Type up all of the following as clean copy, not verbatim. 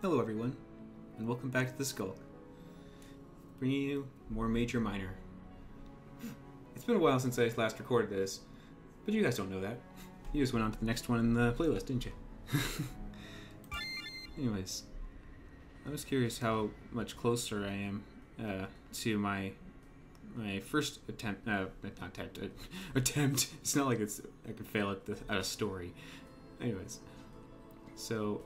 Hello everyone, and welcome back to the Skulk. Bringing you more Major Minor. It's been a while since I last recorded this, but you guys don't know that. You just went on to the next one in the playlist, didn't you? Anyways, I was curious how much closer I am to my first attempt. Attempt. It's not like I could fail at a story. Anyways, so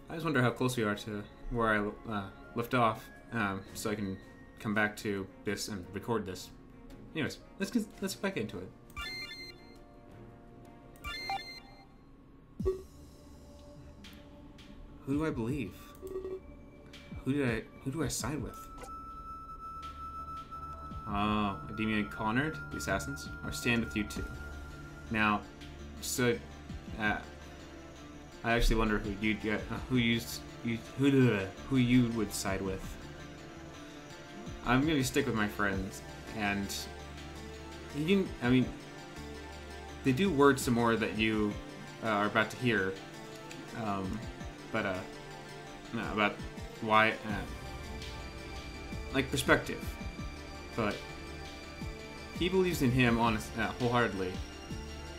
I just wonder how close we are to where I left off, so I can come back to this and record this. Anyways, let's get back into it. Who do I believe? Who do I side with? Oh, Ademia and Connard, the assassins, or stand with you too. Now, so I actually wonder who you'd get, who you would side with. I'm gonna stick with my friends, and they do word some more that you are about to hear, about why, like perspective. But he believes in him wholeheartedly.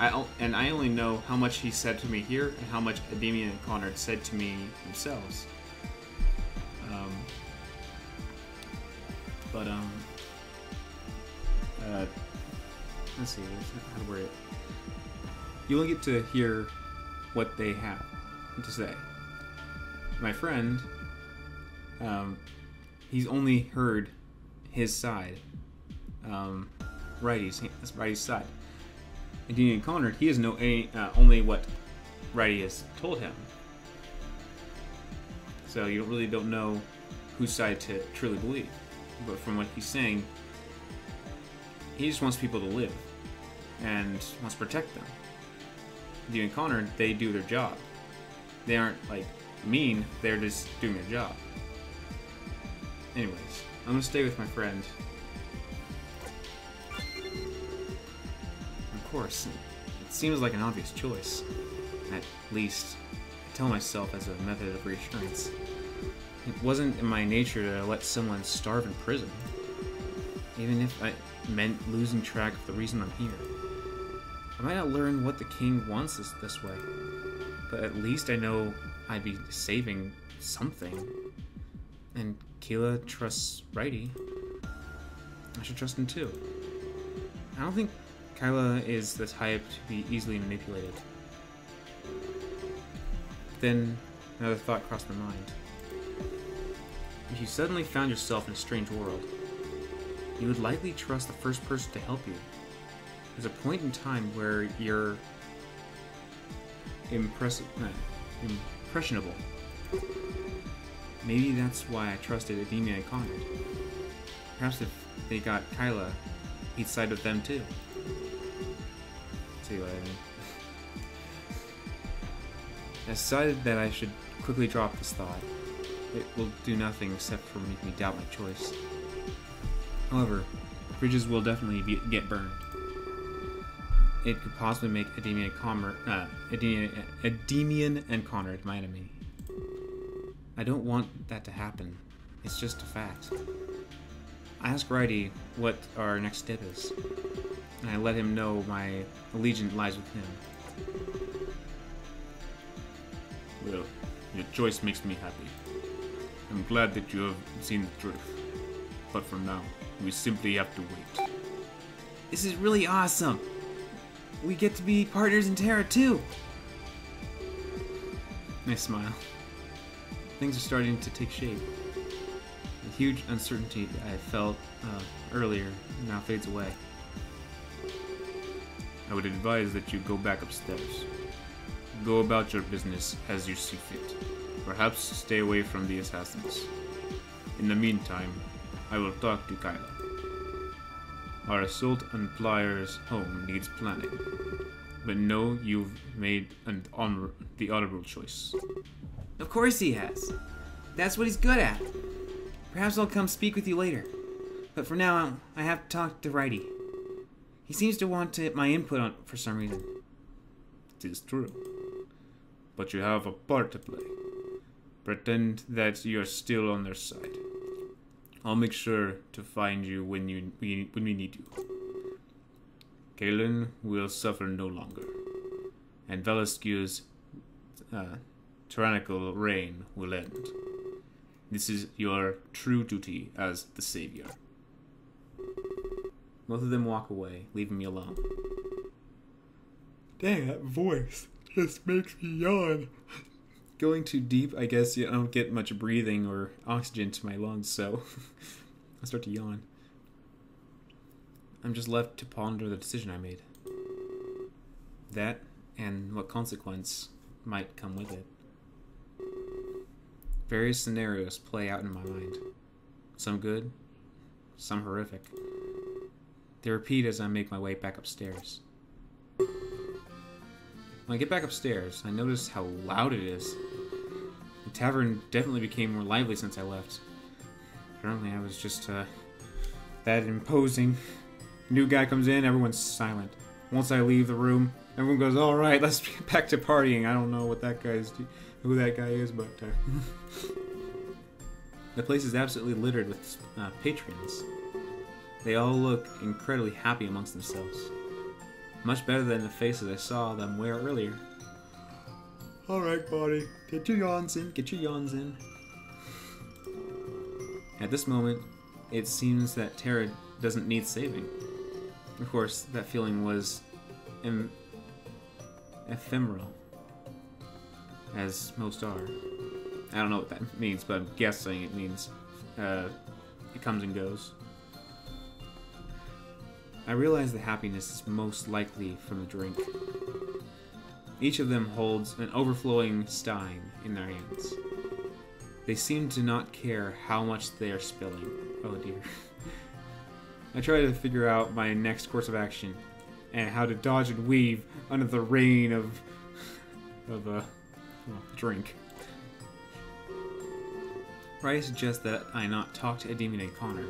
I only know how much he said to me here and how much Ademia and Connard said to me themselves. Let's see how to word it. You only get to hear what they have to say. My friend, he's only heard his side. That's Righty's side. Ademia and Connard, he doesn't know only what Righty has told him. So you really don't know whose side to truly believe. But from what he's saying, he just wants people to live and wants to protect them. Ademia and Connard, they do their job. They aren't like mean, they're just doing their job. Anyways, I'm gonna stay with my friend. Of course, it seems like an obvious choice. At least, I tell myself as a method of reassurance. It wasn't in my nature to let someone starve in prison, even if I meant losing track of the reason I'm here. I might not learn what the king wants us this way, but at least I know I'd be saving something. And Keela trusts Righty. I should trust him too. I don't think Kyla is the type to be easily manipulated. Then another thought crossed my mind. If you suddenly found yourself in a strange world, you would likely trust the first person to help you. There's a point in time where you're impressionable. Maybe that's why I trusted Ademia and Connard. Perhaps if they got Kyla, he'd side with them too. See what I mean? I decided that I should quickly drop this thought. It will do nothing except for make me doubt my choice. However, bridges will definitely get burned. It could possibly make Ademia and Connard my enemy. I don't want that to happen. It's just a fact. I asked Righty what our next step is, and I let him know my allegiance lies with him. Well, your choice makes me happy. I'm glad that you have seen the truth. But for now, we simply have to wait. This is really awesome! We get to be partners in Terra too! I smile. Things are starting to take shape. The huge uncertainty that I felt earlier now fades away. I would advise that you go back upstairs. Go about your business as you see fit. Perhaps stay away from the assassins. In the meantime, I will talk to Kyla. Our assault on Pliers' home needs planning, but know you've made the honorable choice. Of course he has. That's what he's good at. Perhaps I'll come speak with you later. But for now, I have to talk to Righty. He seems to want my input on for some reason. It is true. But you have a part to play. Pretend that you're still on their side. I'll make sure to find you when we need you. Kalen will suffer no longer, and Velasquez's tyrannical reign will end. This is your true duty as the savior. Both of them walk away, leaving me alone. Dang, that voice just makes me yawn. Going too deep, I guess I don't get much breathing or oxygen to my lungs, so I start to yawn. I'm just left to ponder the decision I made. That, and what consequence might come with it. Various scenarios play out in my mind. Some good, some horrific. They repeat as I make my way back upstairs. When I get back upstairs, I notice how loud it is. The tavern definitely became more lively since I left. Apparently I was just that imposing. New guy comes in, everyone's silent. Once I leave the room, everyone goes, "Alright, let's get back to partying." I don't know what that guy's who that guy is, but the place is absolutely littered with patrons. They all look incredibly happy amongst themselves. Much better than the faces I saw them wear earlier. Alright, buddy. Get your yawns in, get your yawns in. At this moment, it seems that Tara doesn't need saving. Of course, that feeling was ephemeral, as most are. I don't know what that means, but I'm guessing it means it comes and goes. I realize the happiness is most likely from the drink. Each of them holds an overflowing stein in their hands. They seem to not care how much they are spilling. Oh dear. I try to figure out my next course of action and how to dodge and weave under the rain of drink. Riley suggests that I not talk to Edmund and Connor.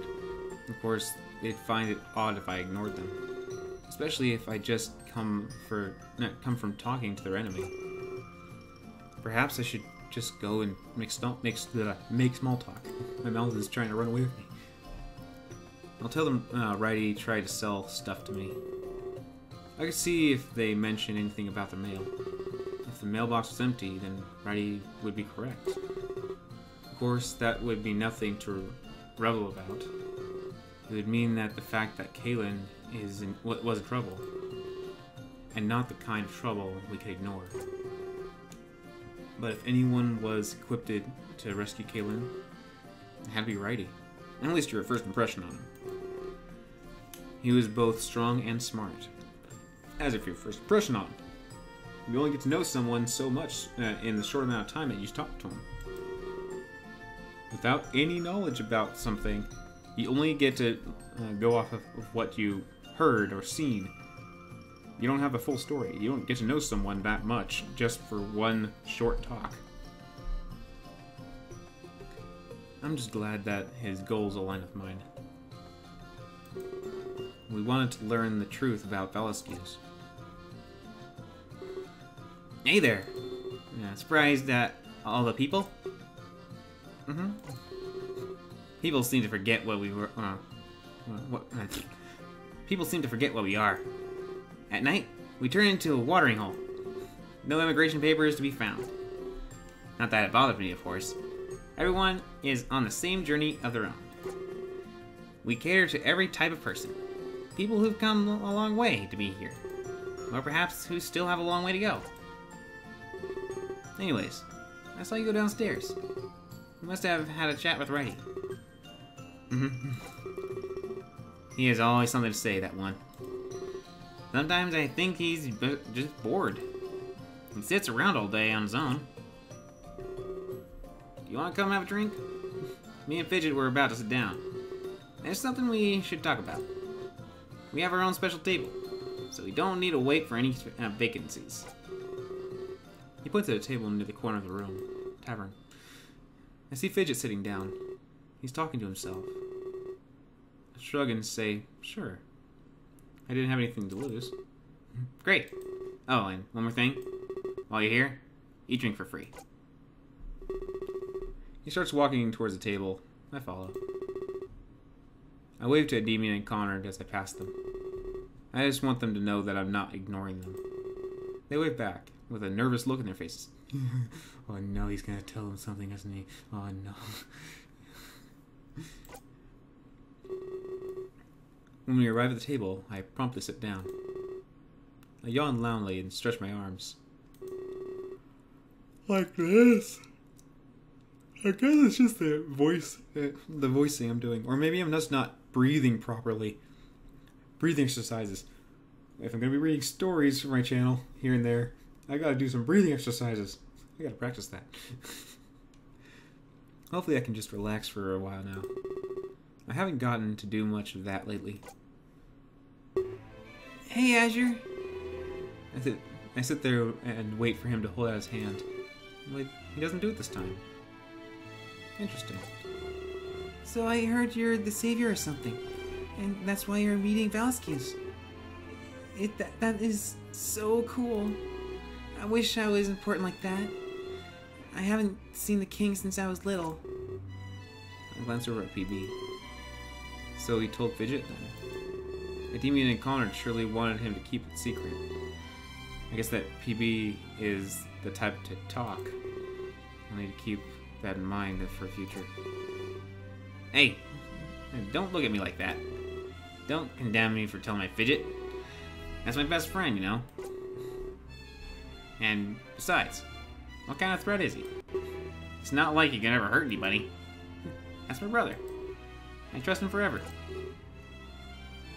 Of course, they'd find it odd if I ignored them, especially if I just come from talking to their enemy. Perhaps I should just go and make small talk. My mouth is trying to run away with me. I'll tell them Riley tried to sell stuff to me. I could see if they mention anything about the mail. If the mailbox was empty, then Riley would be correct. Of course, that would be nothing to revel about. It would mean that the fact that Kalen was in trouble, and not the kind of trouble we could ignore. But if anyone was equipped to rescue Kalen, it had to be Riley. At least your first impression on him. He was both strong and smart. As if your first impression on him. You only get to know someone so much in the short amount of time that you talk to him. Without any knowledge about something, you only get to go off of what you heard or seen. You don't have a full story. You don't get to know someone that much just for one short talk. I'm just glad that his goals align with mine. We wanted to learn the truth about Velasquez. Hey there! Surprised at all the people? People seem to forget what we were. People seem to forget what we are. At night, we turn into a watering hole. No immigration papers to be found. Not that it bothers me, of course. Everyone is on the same journey of their own. We cater to every type of person. People who've come a long way to be here. Or perhaps who still have a long way to go. Anyways, I saw you go downstairs. You must have had a chat with Reddy. He has always something to say, that one. Sometimes I think he's just bored. He sits around all day on his own. Do you want to come have a drink? Me and Fidget were about to sit down. There's something we should talk about. We have our own special table, so we don't need to wait for any vacancies. He points at a table near the corner of the room. Tavern. I see Fidget sitting down. He's talking to himself. I shrug and say, sure. I didn't have anything to lose. Great. Oh, and one more thing. While you're here, eat drink for free. He starts walking towards the table. I follow. I wave to Endymion and Connor as I pass them. I just want them to know that I'm not ignoring them. They wave back, with a nervous look in their faces. Oh no, he's gonna tell them something, isn't he? Oh no. When we arrive at the table, I promptly sit down. I yawn loudly and stretch my arms. Like this? I guess it's just the voicing I'm doing. Or maybe I'm just not breathing properly. Breathing exercises. If I'm going to be reading stories for my channel, here and there, I gotta do some breathing exercises. I gotta practice that. Hopefully I can just relax for a while now. I haven't gotten to do much of that lately. Hey, Azure! I sit there and wait for him to hold out his hand. But he doesn't do it this time. Interesting. So I heard you're the savior or something, and that's why you're meeting Valsky's. That is so cool. I wish I was important like that. I haven't seen the king since I was little. I glance over at PB. So he told Fidget then. Endymion and Connor surely wanted him to keep it secret. I guess that PB is the type to talk. I'll need to keep that in mind for future. Hey, don't look at me like that. Don't condemn me for telling my Fidget. That's my best friend, you know. And besides, what kind of threat is he? It's not like he can ever hurt anybody. That's my brother. I trust him forever.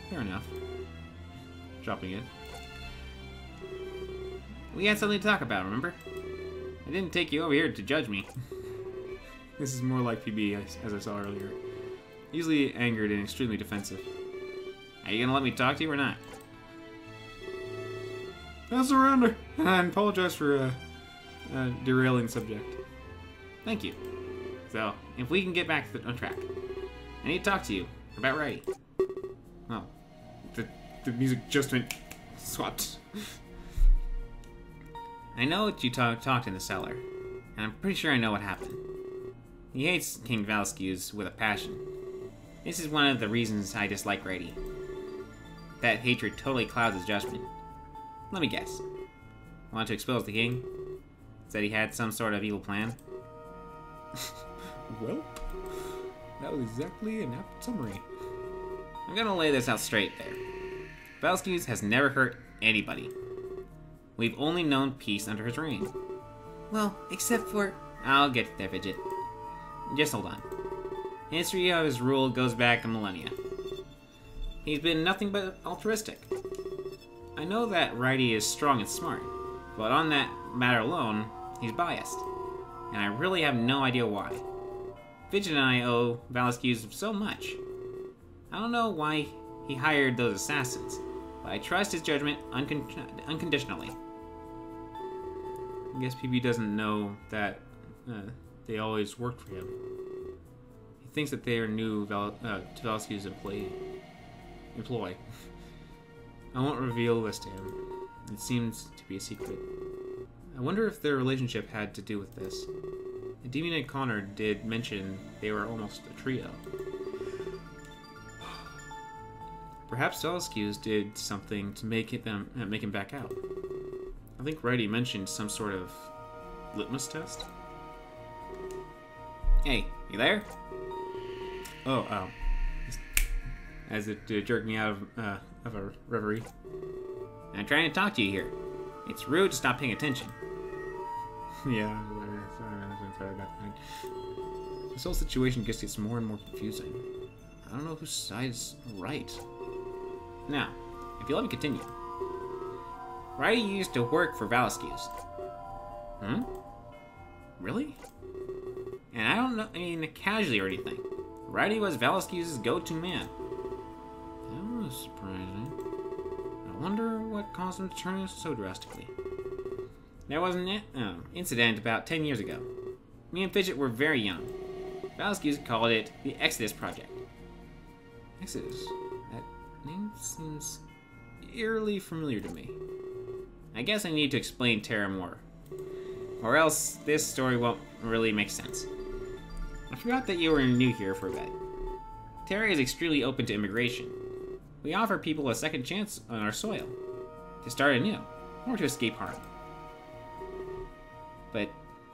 Fair enough. Dropping it. We had something to talk about, remember? I didn't take you over here to judge me. This is more like PB, as I saw earlier. Easily angered and extremely defensive. Are you gonna let me talk to you or not? I'll surrender. I apologize for derailing the subject. Thank you. So, if we can get back on track, I need to talk to you about Righty. Oh, the music just went swapped. I know that you talked in the cellar, and I'm pretty sure I know what happened. He hates King Valsky's with a passion. This is one of the reasons I dislike Righty. That hatred totally clouds his judgment. Let me guess. Want to expose the king? Said he had some sort of evil plan? Well, that was exactly an apt summary. I'm gonna lay this out straight there. Valsky's has never hurt anybody. We've only known peace under his reign. Well, except for... I'll get there, Fidget. Just hold on. The history of his rule goes back a millennia. He's been nothing but altruistic. I know that Righty is strong and smart, but on that matter alone, he's biased. And I really have no idea why. Fidget and I owe Valsky's so much. I don't know why he hired those assassins, but I trust his judgment unconditionally. I guess PB doesn't know that they always worked for him. He thinks that they are new Valsky's employ. I won't reveal this to him. It seems to be a secret. I wonder if their relationship had to do with this. Endymion and Connor did mention they were almost a trio. Perhaps Valsky's did something to make him back out. I think Righty mentioned some sort of litmus test. Hey, you there? Oh. As it jerked me out of a reverie. I'm trying to talk to you here. It's rude to stop paying attention. Yeah, sorry about that. This whole situation just gets more and more confusing. I don't know whose side's right. Now, if you let me continue. Righty used to work for Valsky's. Really? And I don't know, casually or anything. Righty was Valsky's go-to man. That was surprising. I wonder what caused him to turn so drastically. There was an incident about 10 years ago. Me and Fidget were very young. Valsky's called it the Exodus Project. Exodus? That name seems eerily familiar to me. I guess I need to explain Terra more. Or else this story won't really make sense. I forgot that you were new here for a bit. Terra is extremely open to immigration. We offer people a second chance on our soil, to start anew, or to escape harm. But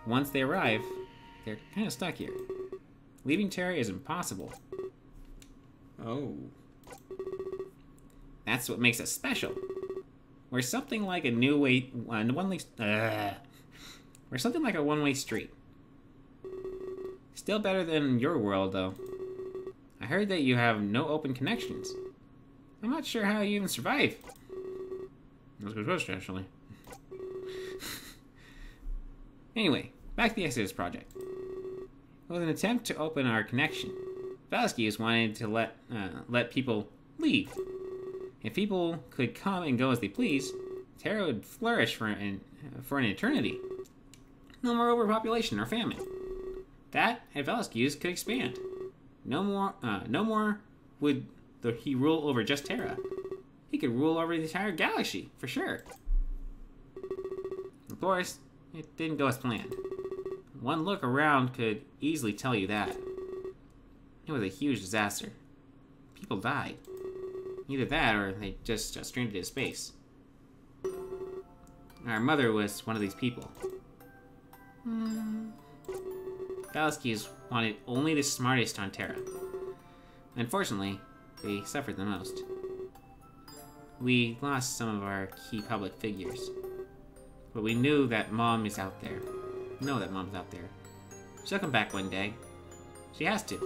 once they arrive, they're kind of stuck here. Leaving Terra is impossible. Oh. That's what makes us special. We're something like a we're something like a one-way street. Still better than your world, though. I heard that you have no open connections. I'm not sure how you even survive. That's a good question, actually. Anyway, back to the Exodus project. With an attempt to open our connection, Valsky's wanted to let people leave. If people could come and go as they please, Terra would flourish for an eternity. No more overpopulation or famine. That and Valsky's could expand. No more would he rule over just Terra. He could rule over the entire galaxy, for sure. Of course, it didn't go as planned. One look around could easily tell you that. It was a huge disaster. People died. Either that, or they just stranded in space. Our mother was one of these people. Valsky's wanted only the smartest on Terra. Unfortunately, they suffered the most. We lost some of our key public figures. But we knew that Mom is out there. She'll come back one day. She has to.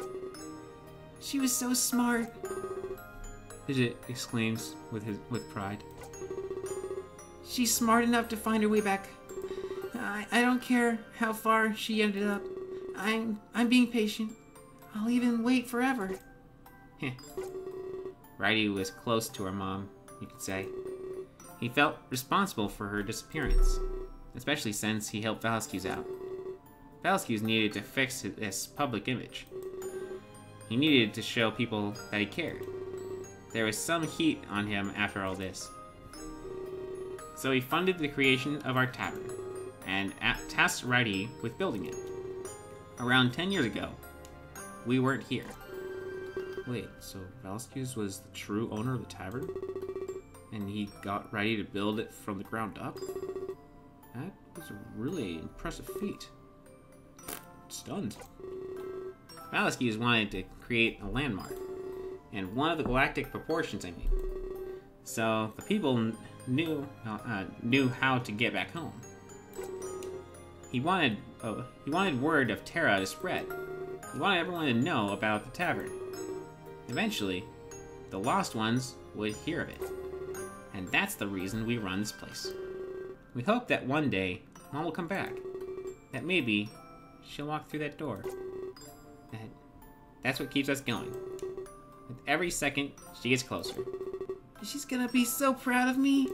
She was so smart, Fidget exclaims with pride. She's smart enough to find her way back. I don't care how far she ended up. I'm being patient. I'll even wait forever. Righty was close to her mom, you could say. He felt responsible for her disappearance, especially since he helped Valsky's out. Valsky's needed to fix his public image. He needed to show people that he cared. There was some heat on him after all this. So he funded the creation of our tavern, and tasked Righty with building it. Around 10 years ago, we weren't here. Wait, so Valsky's was the true owner of the tavern? And he got Righty to build it from the ground up? That was a really impressive feat. Stunned. Valsky's wanted to create a landmark, and one of the galactic proportions, I mean. So the people knew how to get back home. He wanted word of Terra to spread. He wanted everyone to know about the tavern. Eventually, the lost ones would hear of it. And that's the reason we run this place. We hope that one day, Mom will come back. That maybe she'll walk through that door. That's what keeps us going. With every second, she gets closer. She's gonna be so proud of me.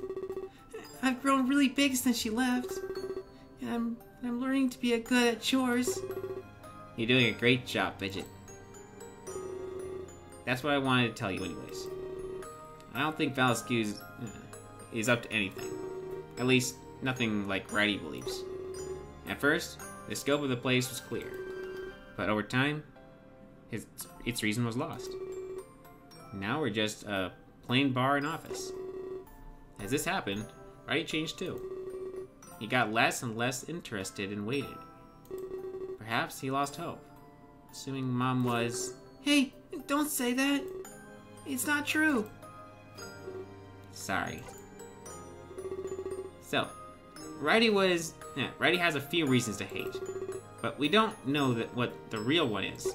I've grown really big since she left. And I'm learning to be good at chores. You're doing a great job, Fidget. That's what I wanted to tell you anyways. I don't think Valsky is up to anything. At least, nothing like Righty believes. At first, the scope of the place was clear. But over time, its reason was lost. Now we're just a plain bar and office. As this happened, Righty changed too. He got less and less interested and waited. Perhaps he lost hope. Assuming Mom was... Hey, don't say that. It's not true. Sorry. So, Righty has a few reasons to hate. But we don't know what the real one is.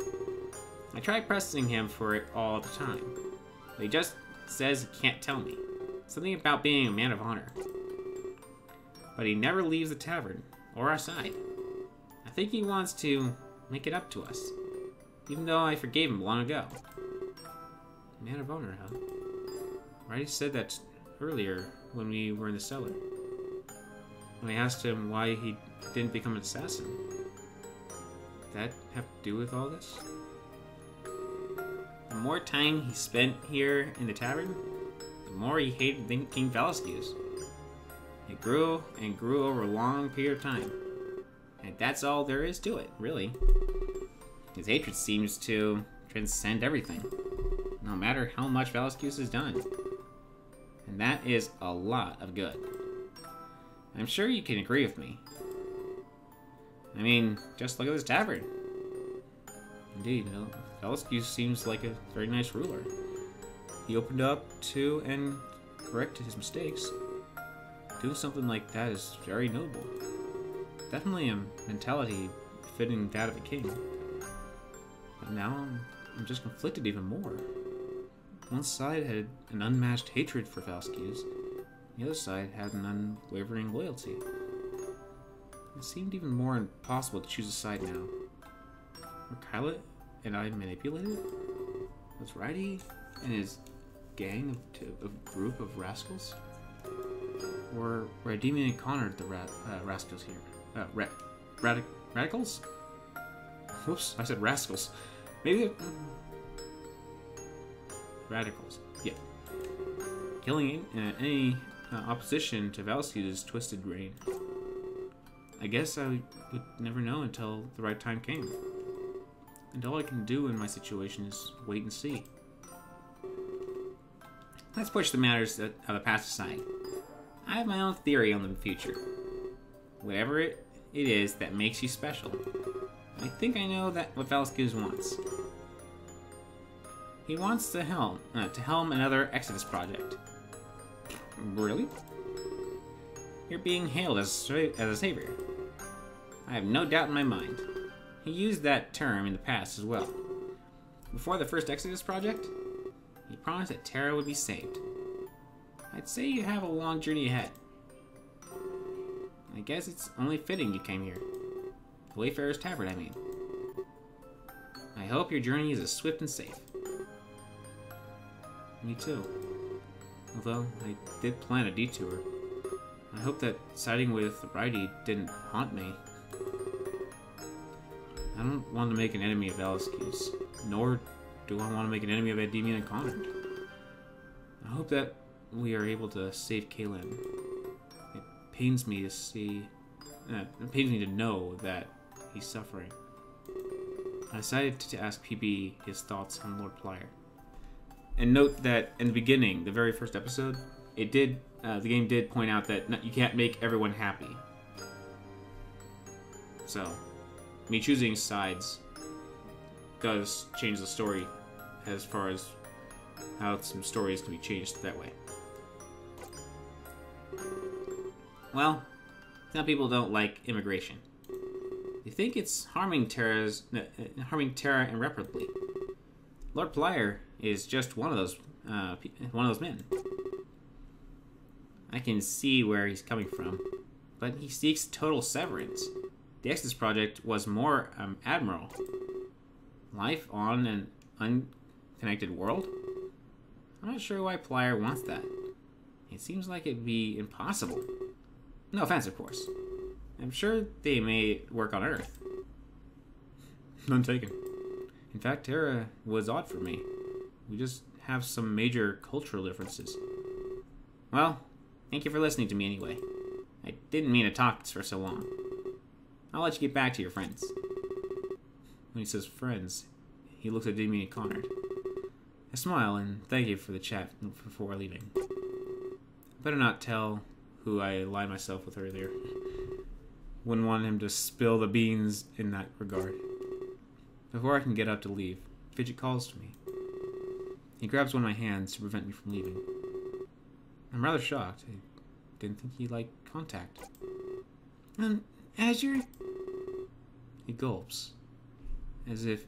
I tried pressing him for it all the time. But he just says he can't tell me. Something about being a man of honor. But he never leaves the tavern, or our side. I think he wants to make it up to us. Even though I forgave him long ago. Man of honor, huh? Righty said that earlier when we were in the cellar. When I asked him why he didn't become an assassin. Did that have to do with all this? The more time he spent here in the tavern, the more he hated King Valsky's. It grew and grew over a long period of time. And that's all there is to it, really. His hatred seems to transcend everything, no matter how much Velasquez has done. And that is a lot of good. I'm sure you can agree with me. I mean, just look at this tavern. Indeed, Velasquez seems like a very nice ruler. He opened up to and corrected his mistakes. Doing something like that is very noble. Definitely a mentality fitting that of a king. But now I'm just conflicted even more. One side had an unmatched hatred for Velasquez. The other side had an unwavering loyalty. It seemed even more impossible to choose a side now. Were Kyla and I manipulated? Was Rydy and his gang a group of rascals? Or were I Damien and Connor the rascals here? Radicals? Whoops, I said rascals. Maybe radicals. Yeah. Killing any opposition to Velasquez's twisted reign. I guess I would never know until the right time came. And all I can do in my situation is wait and see. Let's push the matters of the past aside. I have my own theory on the future. Whatever it is that makes you special. I think I know what Velasquez wants. He wants to helm another Exodus project. Really? You're being hailed as a savior. I have no doubt in my mind. He used that term in the past as well. Before the first Exodus project, he promised that Terra would be saved. I'd say you have a long journey ahead. I guess it's only fitting you came here. The Wayfarer's Tavern, I mean. I hope your journey is as swift and safe. Me too. Although, I did plan a detour. I hope that siding with Rydy didn't haunt me. I don't want to make an enemy of Velasquez, nor do I want to make an enemy of Damien and Connor. I hope that we are able to save Kaylin. It pains me to know that he's suffering. I decided to ask PB his thoughts on Lord Plier. And note that in the beginning, the very first episode, the game did point out that you can't make everyone happy. So, me choosing sides does change the story as far as how some stories can be changed that way. Well, some people don't like immigration. They think it's harming Terra irreparably. Lord Plier is just one of those men. I can see where he's coming from, but he seeks total severance. The Exodus project was more admirable. Life on an unconnected world? I'm not sure why Plier wants that. It seems like it'd be impossible. No offense, of course. I'm sure they may work on Earth. None taken. In fact, Terra was odd for me. We just have some major cultural differences. Well, thank you for listening to me anyway. I didn't mean to talk for so long. I'll let you get back to your friends. When he says friends, he looks at Damien and Connor. I smile and thank you for the chat before leaving. Better not tell who I lied myself with earlier. Wouldn't want him to spill the beans in that regard. Before I can get up to leave, Fidget calls to me. He grabs one of my hands to prevent me from leaving. I'm rather shocked. I didn't think he liked contact. Azure? He gulps, as if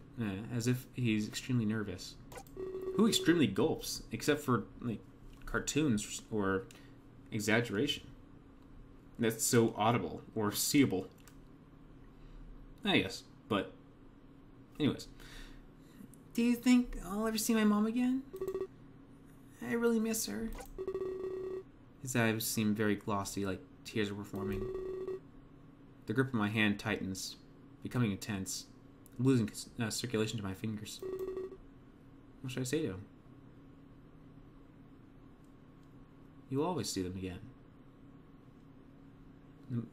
he's extremely nervous. Who extremely gulps, except for like cartoons or exaggeration? That's so audible or seeable. Ah, yes, but anyways. Do you think I'll ever see my mom again? I really miss her. His eyes seem very glossy, like tears were forming. The grip of my hand tightens, becoming intense. I'm losing circulation to my fingers. What should I say to him? You'll always see them again.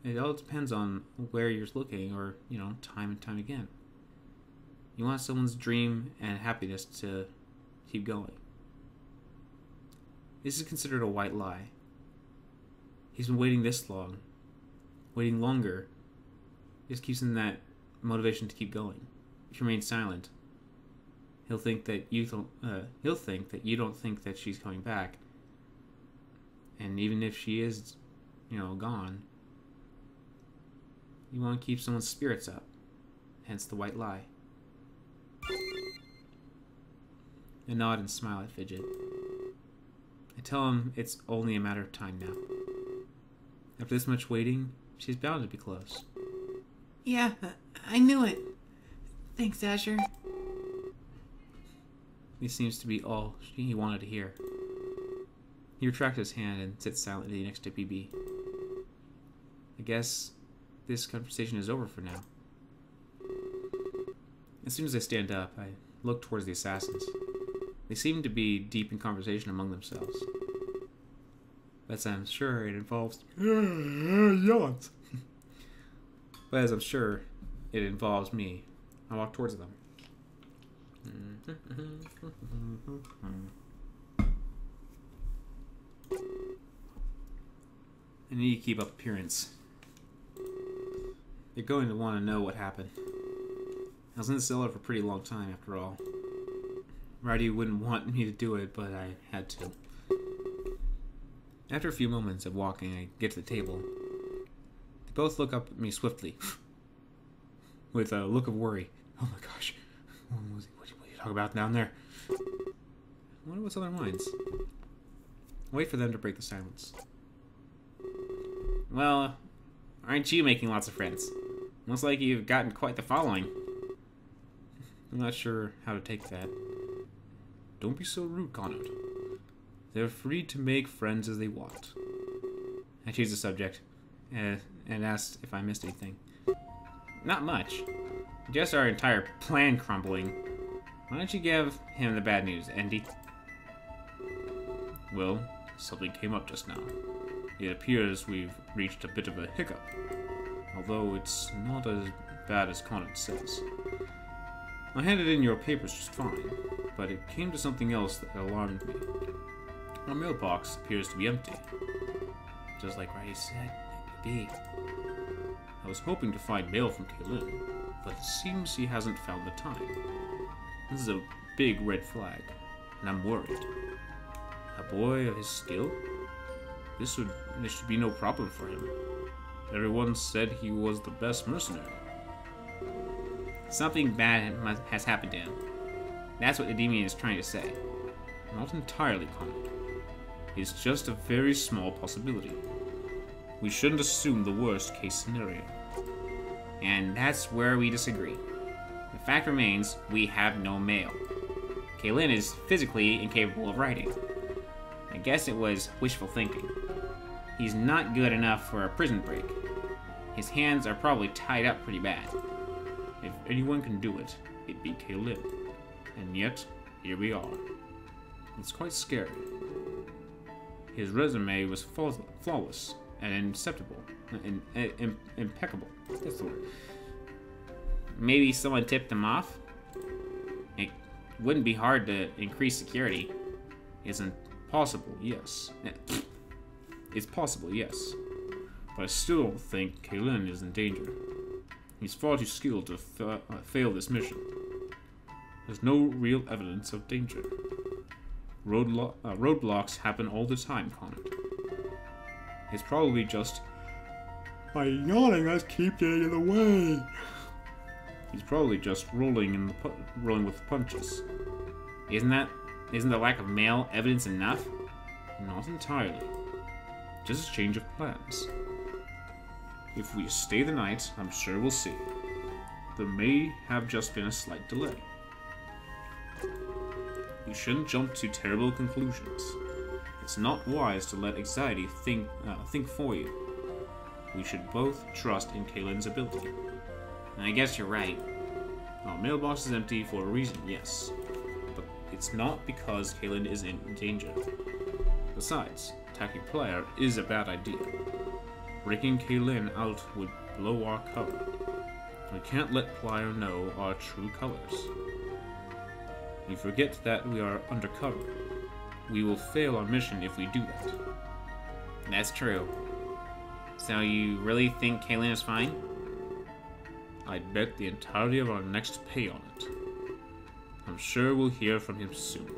It all depends on where you're looking, or, time and time again. You want someone's dream and happiness to keep going. This is considered a white lie. He's been waiting this long. Waiting longer. Just keeps him that motivation to keep going. If you remain silent, he'll think that you don't think that she's coming back. And even if she is, gone, you want to keep someone's spirits up. Hence the white lie. I nod and smile at Fidget. I tell him it's only a matter of time now. After this much waiting, she's bound to be close. Yeah, I knew it. Thanks, Azure. This seems to be all he wanted to hear. He retracts his hand and sits silently next to PB. I guess this conversation is over for now. As soon as I stand up, I look towards the assassins. They seem to be deep in conversation among themselves. But as I'm sure it involves... Yawns. But as I'm sure it involves me, I walk towards them. I need to keep up appearance. They're going to want to know what happened. I was in the cellar for a pretty long time, after all. Roddy wouldn't want me to do it, but I had to. After a few moments of walking, I get to the table. They both look up at me swiftly, with a look of worry. Oh my gosh, what are you talking about down there? I wonder what's on their minds. I wait for them to break the silence. Well, aren't you making lots of friends? Looks like you've gotten quite the following. I'm not sure how to take that. Don't be so rude, Conrad. They're free to make friends as they want. I choose the subject, and asked if I missed anything. Not much. Just our entire plan crumbling. Why don't you give him the bad news, Andy? Well, something came up just now. It appears we've reached a bit of a hiccup. Although it's not as bad as Conrad says. I handed in your papers just fine, but it came to something else that alarmed me. Our mailbox appears to be empty. Just like Riley said, it could be. I was hoping to find mail from Kaylin, but it seems he hasn't found the time. This is a big red flag, and I'm worried. A boy of his skill? This should be no problem for him. Everyone said he was the best mercenary. Something bad has happened to him. That's what the demon is trying to say. Not entirely, Conrad. It's just a very small possibility. We shouldn't assume the worst case scenario. And that's where we disagree. The fact remains, we have no mail. Kaylin is physically incapable of writing. I guess it was wishful thinking. He's not good enough for a prison break. His hands are probably tied up pretty bad. If anyone can do it, it'd be Kaylin. And yet, here we are. It's quite scary. His resume was flawless and impeccable. That's the word. Maybe someone tipped him off? It wouldn't be hard to increase security. Isn't possible, yes. It's possible, yes. But I still think Kaylin is in danger. He's far too skilled to fail this mission. There's no real evidence of danger. Roadblocks happen all the time, Conrad. It's probably just... By yawning, let's keep getting in the way. He's probably just rolling with the punches. Isn't the lack of mail evidence enough? Not entirely. Just a change of plans. If we stay the night, I'm sure we'll see. There may have just been a slight delay. You shouldn't jump to terrible conclusions. It's not wise to let anxiety think for you. We should both trust in Kaylin's ability. I guess you're right. Our mailbox is empty for a reason, yes. But it's not because Kaylin is in danger. Besides, attacking player is a bad idea. Breaking Kaylin out would blow our cover. We can't let Plier know our true colors. You forget that we are undercover. We will fail our mission if we do that. That's true. So you really think Kalen is fine? I'd bet the entirety of our next pay on it. I'm sure we'll hear from him soon.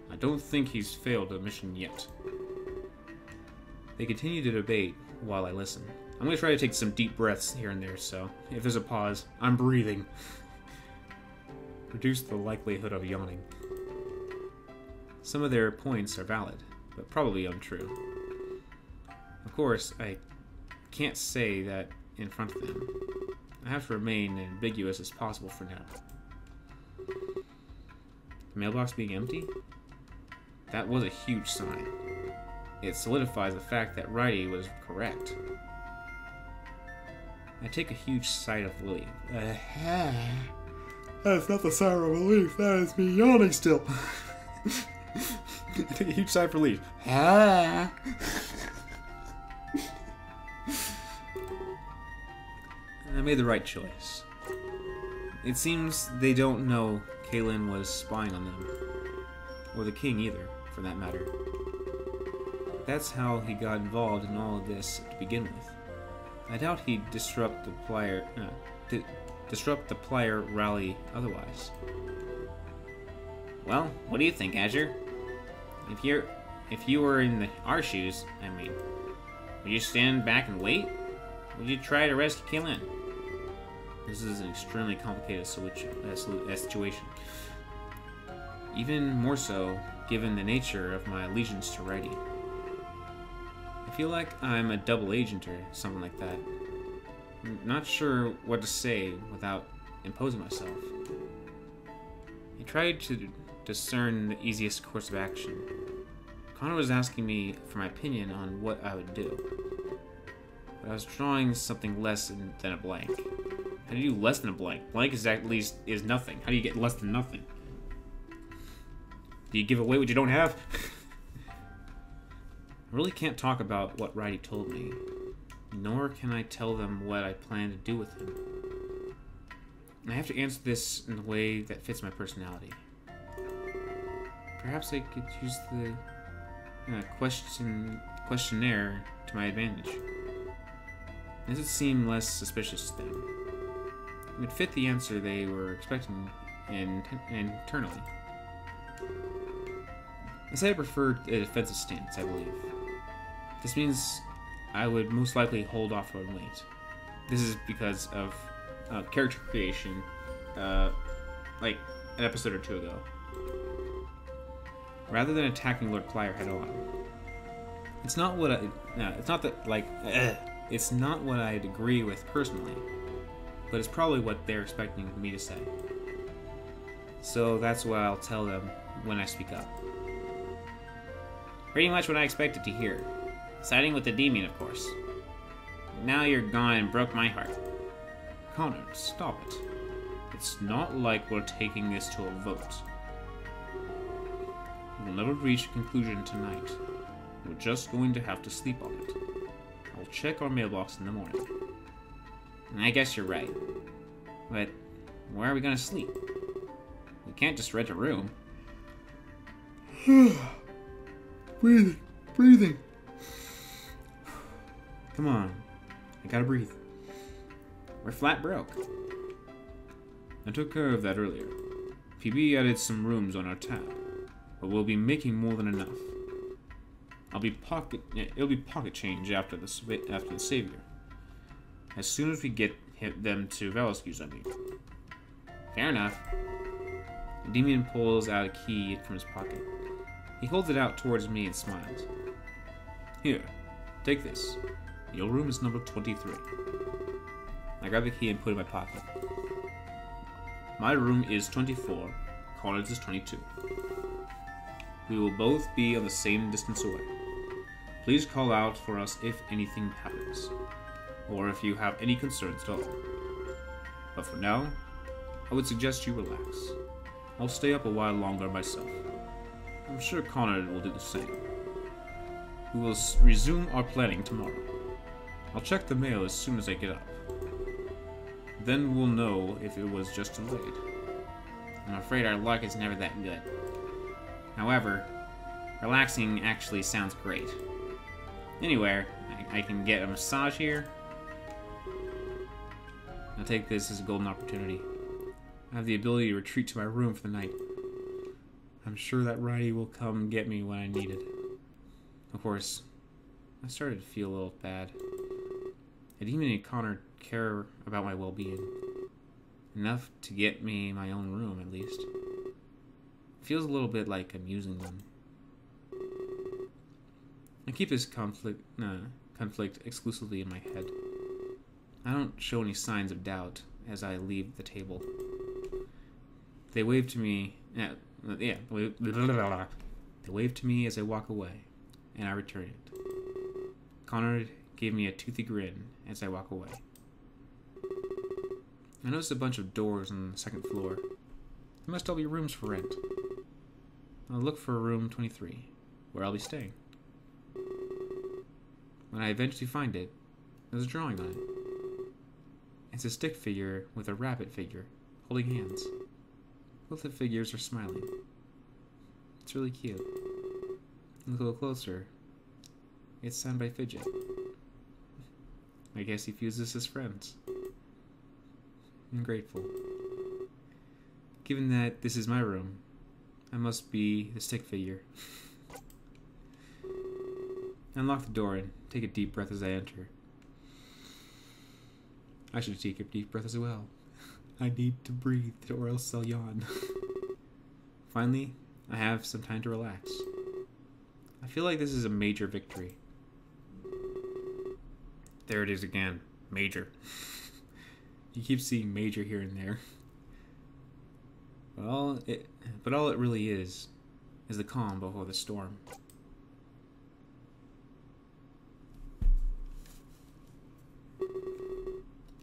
I don't think he's failed a mission yet. They continue to debate while I listen. I'm going to try to take some deep breaths here and there, so if there's a pause, I'm breathing. Reduce the likelihood of yawning. Some of their points are valid, but probably untrue. Of course, I can't say that in front of them. I have to remain ambiguous as possible for now. The mailbox being empty? That was a huge sign. It solidifies the fact that Righty was correct. I take a huge sigh of relief. That's not the sigh of relief. That is me yawning still. I take a huge sigh of relief. I made the right choice. It seems they don't know Kalen was spying on them. Or the king either, for that matter. That's how he got involved in all of this to begin with. I doubt he'd disrupt the Plier rally otherwise. Well, what do you think, Azure? If you were in our shoes, I mean, would you stand back and wait? Would you try to rescue Kalen? This is an extremely complicated situation. Even more so, given the nature of my allegiance to Righty. I feel like I'm a double agent or something like that. I'm not sure what to say without imposing myself. I tried to discern the easiest course of action. Connor was asking me for my opinion on what I would do. But I was drawing something less than a blank. How do you do less than a blank? Blank is at least is nothing. How do you get less than nothing? Do you give away what you don't have? I really can't talk about what Righty told me, nor can I tell them what I plan to do with him. I have to answer this in a way that fits my personality. Perhaps I could use the questionnaire to my advantage. This would seem less suspicious to them. It would fit the answer they were expecting internally. I said I preferred a defensive stance, I believe. This means I would most likely hold off and wait. This is because of character creation, like an episode or two ago. Rather than attacking Lord Plier head on. It's not what it's not what I'd agree with personally, but it's probably what they're expecting me to say. So that's what I'll tell them when I speak up. Pretty much what I expected to hear. Siding with the demon, of course. Now you're gone and broke my heart. Connor, stop it. It's not like we're taking this to a vote. We'll never reach a conclusion tonight. We're just going to have to sleep on it. I'll check our mailbox in the morning. I guess you're right. But where are we gonna sleep? We can't just rent a room. Breathing. Come on. I gotta breathe. We're flat broke. I took care of that earlier. PB added some rooms on our tab, but we'll be making more than enough. It'll be pocket change after the savior. As soon as we get them to Valescue's, I mean. Fair enough. Endymion pulls out a key from his pocket. He holds it out towards me and smiles. Here, take this. Your room is number 23. I grab the key and put it in my pocket. My room is 24. Connor's is 22. We will both be on the same distance away. Please call out for us if anything happens, or if you have any concerns at all. But for now, I would suggest you relax. I'll stay up a while longer myself. I'm sure Connor will do the same. We will resume our planning tomorrow. I'll check the mail as soon as I get up. Then we'll know if it was just delayed. I'm afraid our luck is never that good. However, relaxing actually sounds great. Anywhere, I can get a massage here. I'll take this as a golden opportunity. I have the ability to retreat to my room for the night. I'm sure that Riley will come get me when I need it. Of course, I started to feel a little bad. I didn't even Connor care about my well-being. Enough to get me my own room, at least. It feels a little bit like I'm using them. I keep this conflict exclusively in my head. I don't show any signs of doubt as I leave the table. They wave to me. They wave to me as I walk away, and I return it. Connor gave me a toothy grin as I walk away. I noticed a bunch of doors on the second floor. They must all be rooms for rent. I'll look for room 23, where I'll be staying. When I eventually find it, there's a drawing on it. It's a stick figure with a rabbit figure, holding hands. Both the figures are smiling. It's really cute. Look a little closer. It's signed by Fidget. I guess he views us as friends. I'm grateful. Given that this is my room, I must be the stick figure. I unlock the door and take a deep breath as I enter. I should take a deep breath as well. I need to breathe or else I'll yawn. Finally, I have some time to relax. I feel like this is a major victory. There it is again. Major. You keep seeing major here and there. But all it really is the calm before the storm.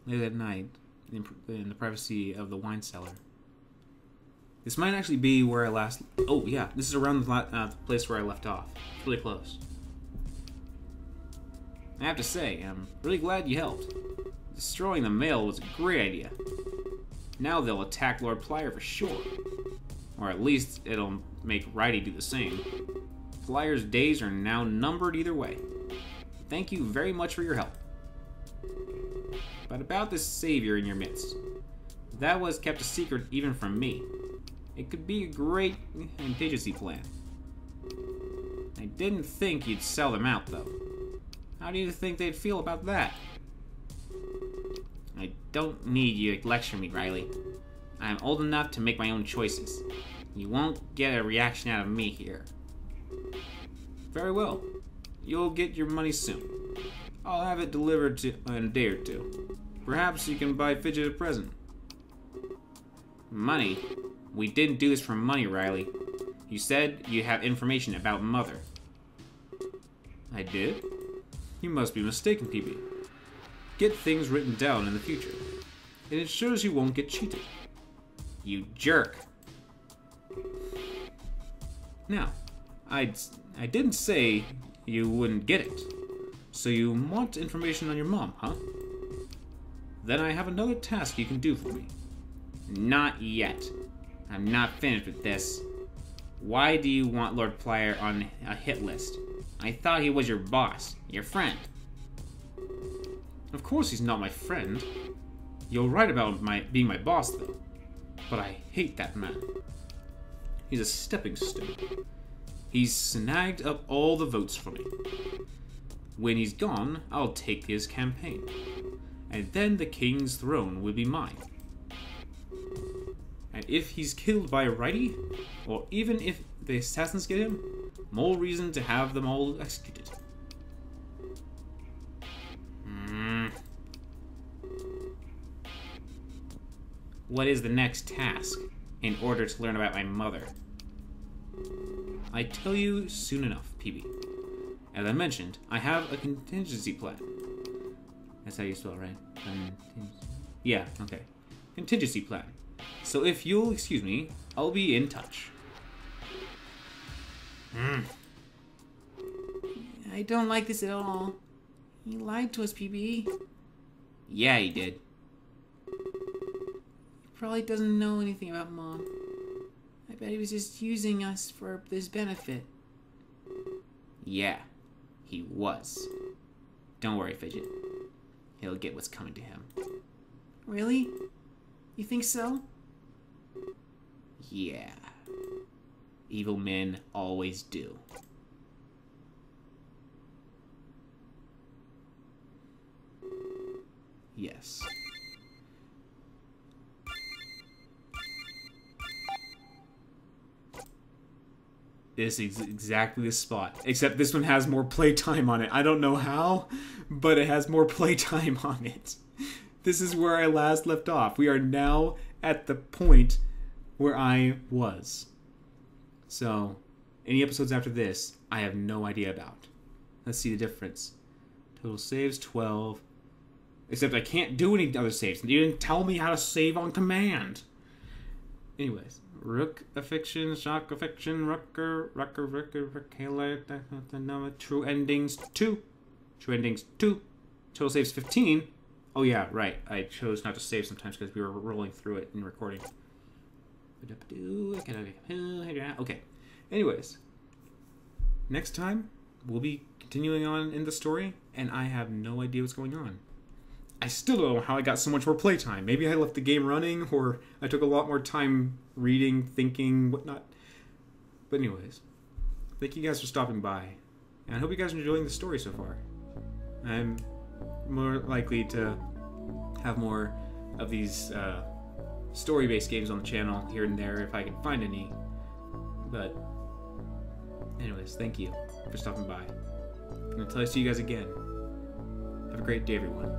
Late at night, in the privacy of the wine cellar. This might actually be where I last... Oh, yeah. This is around the place where I left off. It's really close. I have to say, I'm really glad you helped. Destroying the mail was a great idea. Now they'll attack Lord Plier for sure. Or at least it'll make Righty do the same. Plier's days are now numbered either way. Thank you very much for your help. But about this savior in your midst. That was kept a secret even from me. It could be a great contingency plan. I didn't think you'd sell them out, though. How do you think they'd feel about that? I don't need you to lecture me, Riley. I'm old enough to make my own choices. You won't get a reaction out of me here. Very well. You'll get your money soon. I'll have it delivered in a day or two. Perhaps you can buy Fidget a present. Money? We didn't do this for money, Riley. You said you have information about Mother. I did? You must be mistaken, PB. Get things written down in the future. It ensures you won't get cheated. You jerk. Now, I didn't say you wouldn't get it. So you want information on your mom, huh? Then I have another task you can do for me. Not yet. I'm not finished with this. Why do you want Lord Plier on a hit list? I thought he was your boss, your friend. Of course he's not my friend. You're right about being my boss, though. But I hate that man. He's a stepping stone. He's snagged up all the votes for me. When he's gone, I'll take his campaign. And then the king's throne will be mine. And if he's killed by a righty, or even if the assassins get him, more reason to have them all executed. What is the next task in order to learn about my mother? I tell you soon enough, PB. As I mentioned, I have a contingency plan. That's how you spell it, right? Yeah, okay. Contingency plan. So if you'll excuse me, I'll be in touch. I don't like this at all. He lied to us, PB. Yeah, he did. probably doesn't know anything about Mom. I bet he was just using us for his benefit. Yeah, he was. Don't worry, Fidget. He'll get what's coming to him. Really? You think so? Yeah. Evil men always do. Yes. This is exactly the spot. Except this one has more playtime on it. I don't know how, but it has more playtime on it. This is where I last left off. We are now at the point where I was. So, any episodes after this, I have no idea about. Let's see the difference. Total saves, 12. Except I can't do any other saves. You didn't tell me how to save on command. Anyways. Rook affliction, shock affliction, rucker, true endings 2. True endings 2. Total saves 15. Oh yeah, right. I chose not to save sometimes because we were rolling through it and recording. Okay. Anyways. Next time, we'll be continuing on in the story, and I have no idea what's going on. I still don't know how I got so much more playtime. Maybe I left the game running, or I took a lot more time reading, thinking, whatnot. But anyways, thank you guys for stopping by. And I hope you guys are enjoying the story so far. I'm more likely to have more of these story-based games on the channel here and there if I can find any. But anyways, thank you for stopping by. I'm going to see you guys again. Have a great day, everyone.